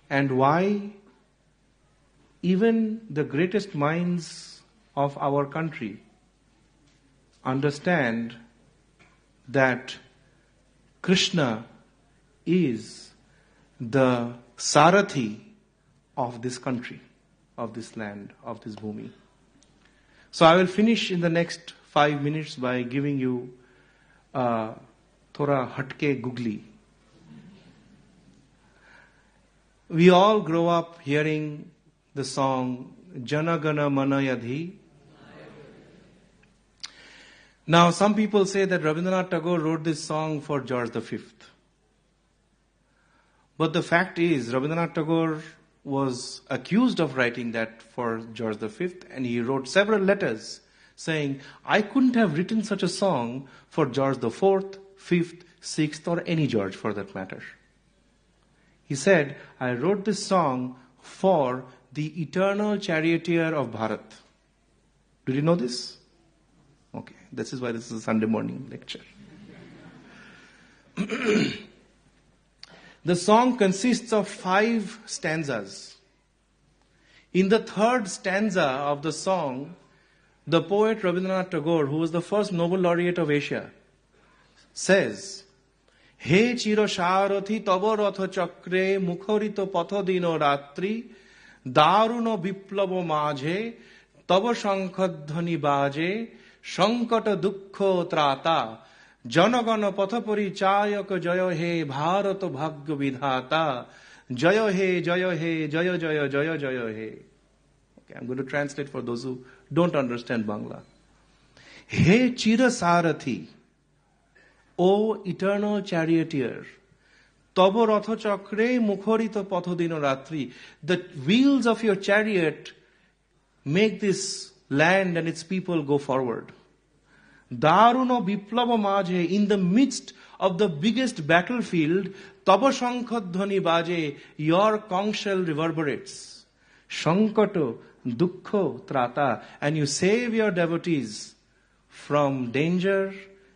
and why even the greatest minds of our country understand that Krishna is the Sarathi of this country, of this land, of this bhumi. So I will finish in the next 5 minutes by giving you Thora Hatke Googly. We all grow up hearing the song Jana Gana Mana Yadhi. Now some people say that Rabindranath Tagore wrote this song for George V. But the fact is, Rabindranath Tagore was accused of writing that for George V, and he wrote several letters saying, I couldn't have written such a song for George IV, V, VI, or any George for that matter. He said, I wrote this song for the eternal charioteer of Bharat. Did you know this? Okay, this is why this is a Sunday morning lecture. The song consists of 5 stanzas. In the 3rd stanza of the song, the poet Rabindranath Tagore, who was the first Nobel laureate of Asia, says, He chiro sharathi tabo ratha chakre mukharito patho dino ratri daruno biplavo majhe tabo shankhadhani baje shankata dukkho trata janagana pathapari chayaka jaya he bharata bhagya vidhata jaya he jaya jaya jaya jaya he. Okay, I'm going to translate for those who don't understand Bangla. He chira sarathi, O eternal charioteer, tabo ratha chakre mukharita pathodino ratri. The wheels of your chariot make this land and its people go forward. Daruno biplava majhe, in the midst of the biggest battlefield, tabo shankhadhani baje, your conch shell reverberates. Shankato dukkho trata, and you save your devotees from danger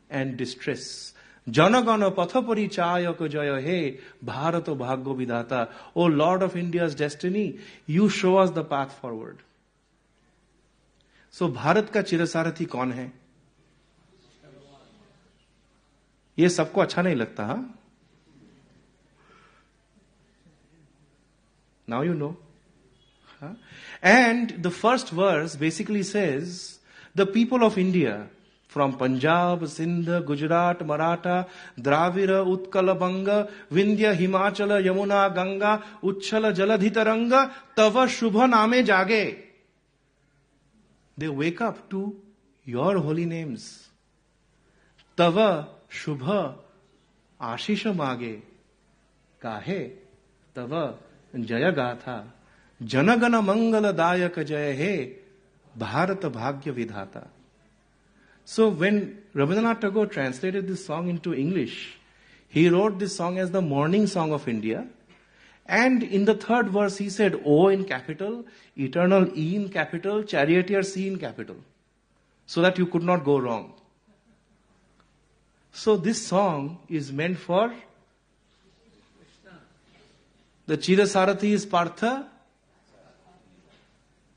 and distress. Janagana pathapari chayaka jaya he bharato bhagya vidhata. O Lord of India's destiny, you show us the path forward. So Bharat का चिरसारथी कौन है? ये सबको अच्छा नहीं लगता, हाँ? Now you know. Huh? And the first verse basically says, the people of India, from Punjab, Sindh, Gujarat, Maratha, Dravida, Utkala, Banga, Vindhya, Himachala, Yamuna, Ganga, Uchchala, Jaladhitaranga, Tava Shubha Name Jage. They wake up to your holy names. Tava Shubha Ashisha Mage Kahe Tava Jaya Gatha Janagana Mangala Dayaka Jaya He Bharata Bhagya Vidhata. So when Rabindranath Tagore translated this song into English, he wrote this song as the morning song of India. And in the 3rd verse he said O in capital, eternal E in capital, charioteer C in capital. So that you could not go wrong. So this song is meant for the Chirasarathi is Partha.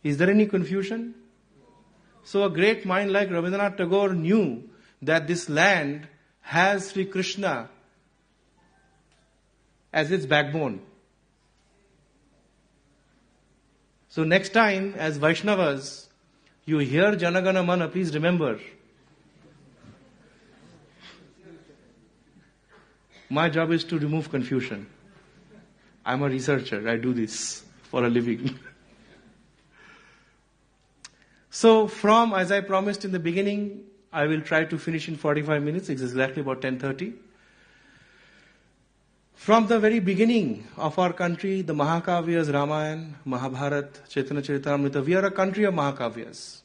Is there any confusion? So a great mind like Rabindranath Tagore knew that this land has Sri Krishna as its backbone. So next time as Vaishnavas, you hear Janagana Mana, please remember, my job is to remove confusion. I'm a researcher, I do this for a living. So from, as I promised in the beginning, I will try to finish in 45 minutes, it's exactly about 10:30. From the very beginning of our country, the Mahakavyas, Ramayana, Mahabharata, Chaitanya Charitamrita, we are a country of Mahakavyas.